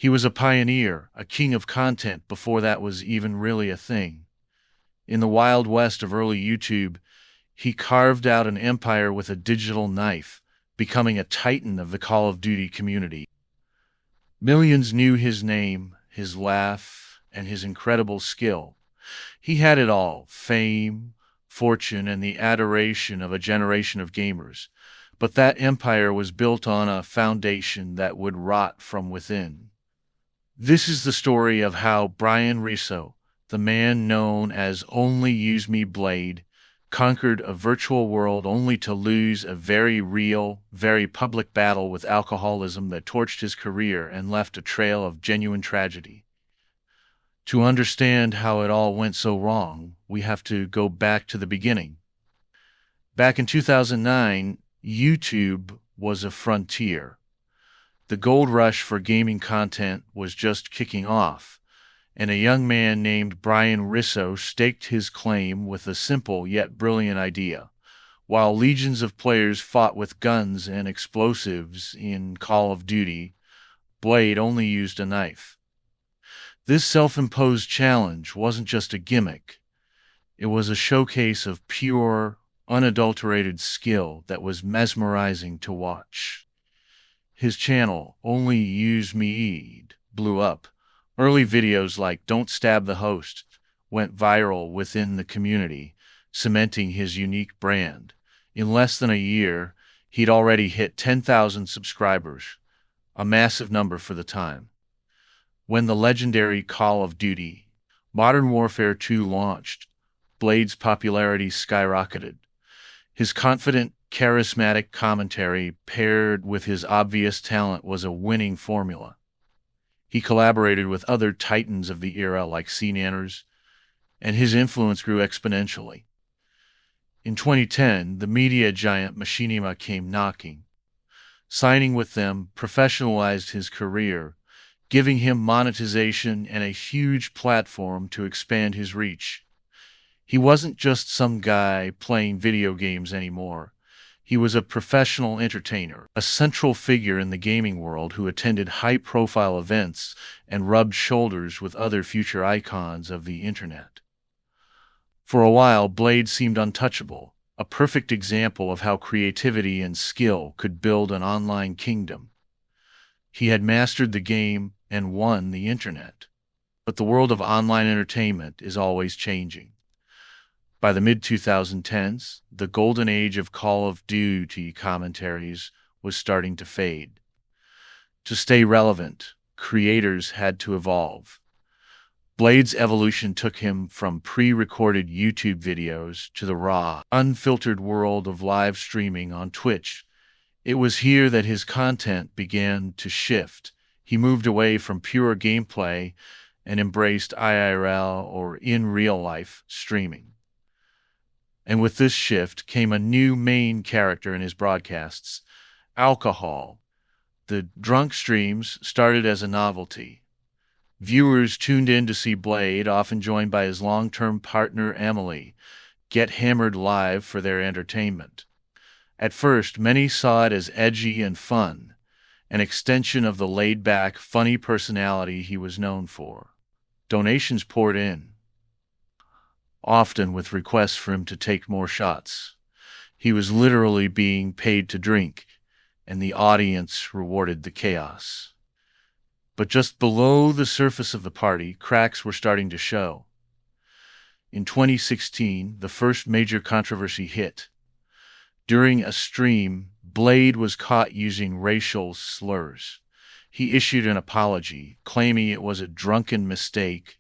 He was a pioneer, a king of content before that was even really a thing. In the wild west of early YouTube, he carved out an empire with a digital knife, becoming a titan of the Call of Duty community. Millions knew his name, his laugh, and his incredible skill. He had it all: fame, fortune, and the adoration of a generation of gamers. But that empire was built on a foundation that would rot from within. This is the story of how Brian Rizzo, the man known as ONLYUSEmeBLADE, conquered a virtual world only to lose a very real, very public battle with alcoholism that torched his career and left a trail of genuine tragedy. To understand how it all went so wrong, we have to go back to the beginning. Back in 2009, YouTube was a frontier. The gold rush for gaming content was just kicking off, and a young man named Brian Rizzo staked his claim with a simple yet brilliant idea. While legions of players fought with guns and explosives in Call of Duty, Blade only used a knife. This self-imposed challenge wasn't just a gimmick. It was a showcase of pure, unadulterated skill that was mesmerizing to watch. His channel, ONLYUSEmeBLADE, blew up. Early videos like "Don't Stab the Host" went viral within the community, cementing his unique brand. In less than a year, he'd already hit 10,000 subscribers, a massive number for the time. When the legendary Call of Duty Modern Warfare 2 launched, Blade's popularity skyrocketed. His confident, charismatic commentary paired with his obvious talent was a winning formula. He collaborated with other titans of the era like CNanners, and his influence grew exponentially. In 2010, the media giant Machinima came knocking. Signing with them professionalized his career, giving him monetization and a huge platform to expand his reach. He wasn't just some guy playing video games anymore. He was a professional entertainer, a central figure in the gaming world who attended high-profile events and rubbed shoulders with other future icons of the internet. For a while, Blade seemed untouchable, a perfect example of how creativity and skill could build an online kingdom. He had mastered the game and won the internet. But the world of online entertainment is always changing. By the mid-2010s, the golden age of Call of Duty commentaries was starting to fade. To stay relevant, creators had to evolve. Blade's evolution took him from pre-recorded YouTube videos to the raw, unfiltered world of live streaming on Twitch. It was here that his content began to shift. He moved away from pure gameplay and embraced IRL, or in real life, streaming. And with this shift came a new main character in his broadcasts: alcohol. The drunk streams started as a novelty. Viewers tuned in to see Blade, often joined by his long-term partner Emily, get hammered live for their entertainment. At first, many saw it as edgy and fun, an extension of the laid-back, funny personality he was known for. Donations poured in, often with requests for him to take more shots. He was literally being paid to drink, and the audience rewarded the chaos. But just below the surface of the party, cracks were starting to show. In 2016, the first major controversy hit. During a stream, Blade was caught using racial slurs. He issued an apology, claiming it was a drunken mistake,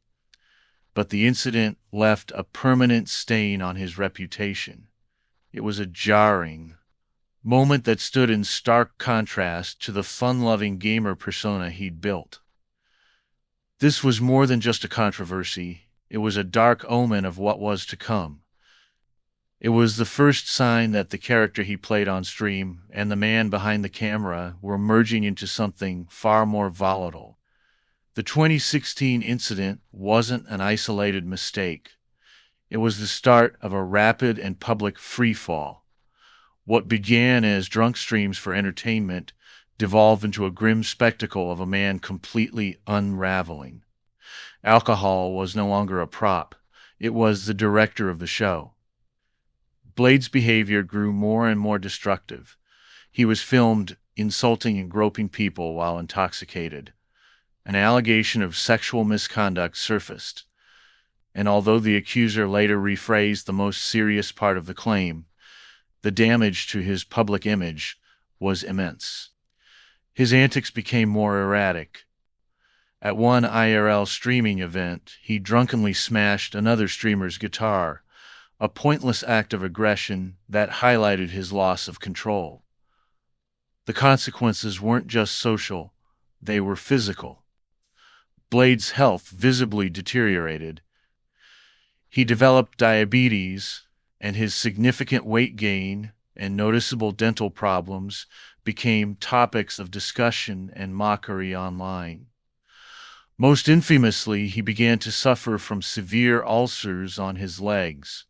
but the incident left a permanent stain on his reputation. It was a jarring moment that stood in stark contrast to the fun-loving gamer persona he'd built. This was more than just a controversy. It was a dark omen of what was to come. It was the first sign that the character he played on stream and the man behind the camera were merging into something far more volatile. The 2016 incident wasn't an isolated mistake. It was the start of a rapid and public freefall. What began as drunk streams for entertainment devolve into a grim spectacle of a man completely unraveling. Alcohol was no longer a prop. It was the director of the show. Blade's behavior grew more and more destructive. He was filmed insulting and groping people while intoxicated. An allegation of sexual misconduct surfaced, and although the accuser later rephrased the most serious part of the claim, the damage to his public image was immense. His antics became more erratic. At one IRL streaming event, he drunkenly smashed another streamer's guitar, a pointless act of aggression that highlighted his loss of control. The consequences weren't just social, they were physical. Blade's health visibly deteriorated. He developed diabetes, and his significant weight gain and noticeable dental problems became topics of discussion and mockery online. Most infamously, he began to suffer from severe ulcers on his legs,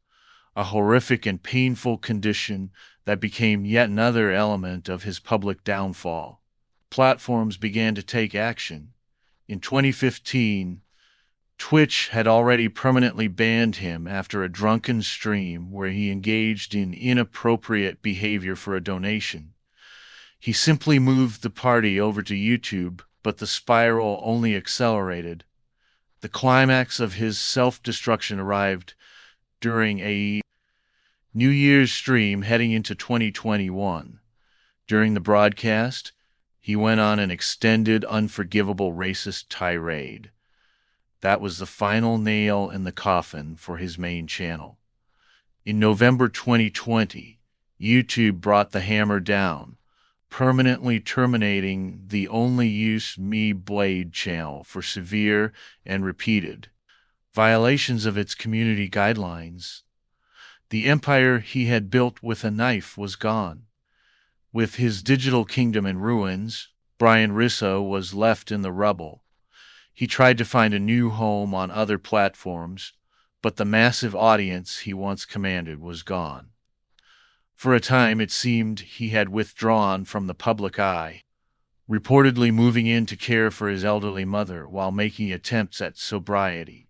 a horrific and painful condition that became yet another element of his public downfall. Platforms began to take action. In 2015, Twitch had already permanently banned him after a drunken stream where he engaged in inappropriate behavior for a donation. He simply moved the party over to YouTube, but the spiral only accelerated. The climax of his self-destruction arrived during a New Year's stream heading into 2021. During the broadcast, he went on an extended, unforgivable racist tirade. That was the final nail in the coffin for his main channel. In November 2020, YouTube brought the hammer down, permanently terminating the ONLYUSEmeBLADE channel for severe and repeated violations of its community guidelines. The empire he had built with a knife was gone. With his digital kingdom in ruins, Brian Risso was left in the rubble. He tried to find a new home on other platforms, but the massive audience he once commanded was gone. For a time, it seemed he had withdrawn from the public eye, reportedly moving in to care for his elderly mother while making attempts at sobriety.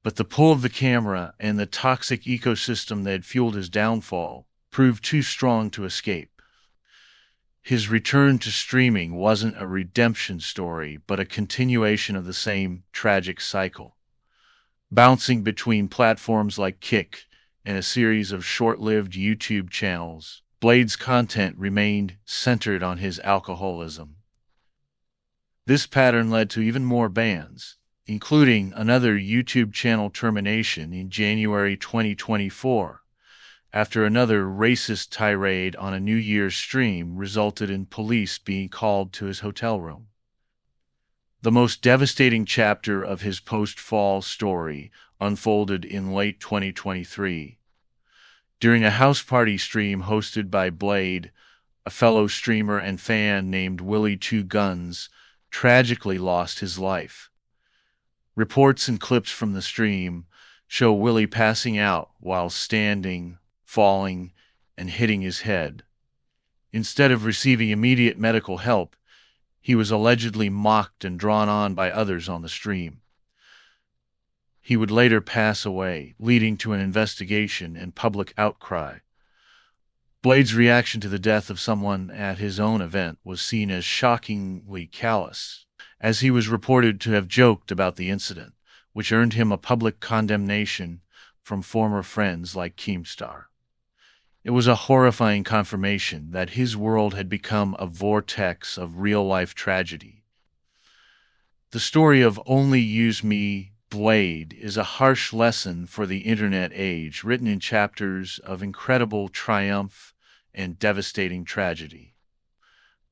But the pull of the camera and the toxic ecosystem that had fueled his downfall proved too strong to escape. His return to streaming wasn't a redemption story, but a continuation of the same tragic cycle. Bouncing between platforms like Kick and a series of short-lived YouTube channels, Blade's content remained centered on his alcoholism. This pattern led to even more bans, including another YouTube channel termination in January 2024, after another racist tirade on a New Year's stream resulted in police being called to his hotel room. The most devastating chapter of his post-fall story unfolded in late 2023. During a house party stream hosted by Blade, a fellow streamer and fan named Willie Two Guns tragically lost his life. Reports and clips from the stream show Willie passing out while standing, falling, and hitting his head. Instead of receiving immediate medical help, he was allegedly mocked and drawn on by others on the stream. He would later pass away, leading to an investigation and public outcry. Blade's reaction to the death of someone at his own event was seen as shockingly callous, as he was reported to have joked about the incident, which earned him a public condemnation from former friends like Keemstar. It was a horrifying confirmation that his world had become a vortex of real-life tragedy. The story of ONLYUSEmeBLADE is a harsh lesson for the internet age, written in chapters of incredible triumph and devastating tragedy.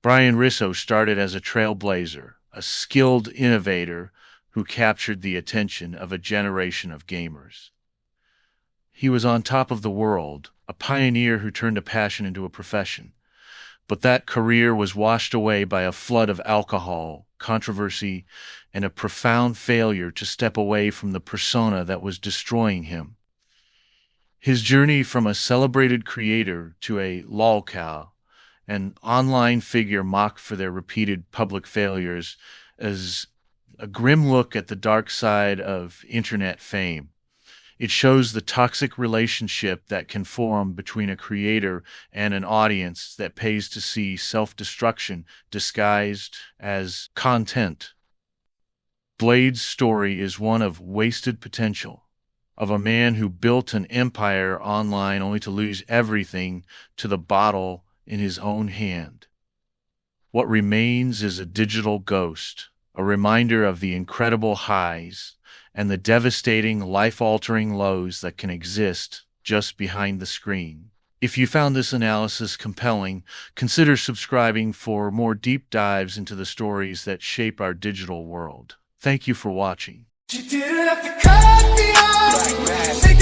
Brian Risso started as a trailblazer, a skilled innovator who captured the attention of a generation of gamers. He was on top of the world, a pioneer who turned a passion into a profession. But that career was washed away by a flood of alcohol, controversy, and a profound failure to step away from the persona that was destroying him. His journey from a celebrated creator to a lolcow, an online figure mocked for their repeated public failures, as a grim look at the dark side of internet fame. It shows the toxic relationship that can form between a creator and an audience that pays to see self-destruction disguised as content. Blade's story is one of wasted potential, of a man who built an empire online only to lose everything to the bottle in his own hand. What remains is a digital ghost, a reminder of the incredible highs and the devastating, life-altering lows that can exist just behind the screen. If you found this analysis compelling, consider subscribing for more deep dives into the stories that shape our digital world. Thank you for watching. She didn't have to cut me off.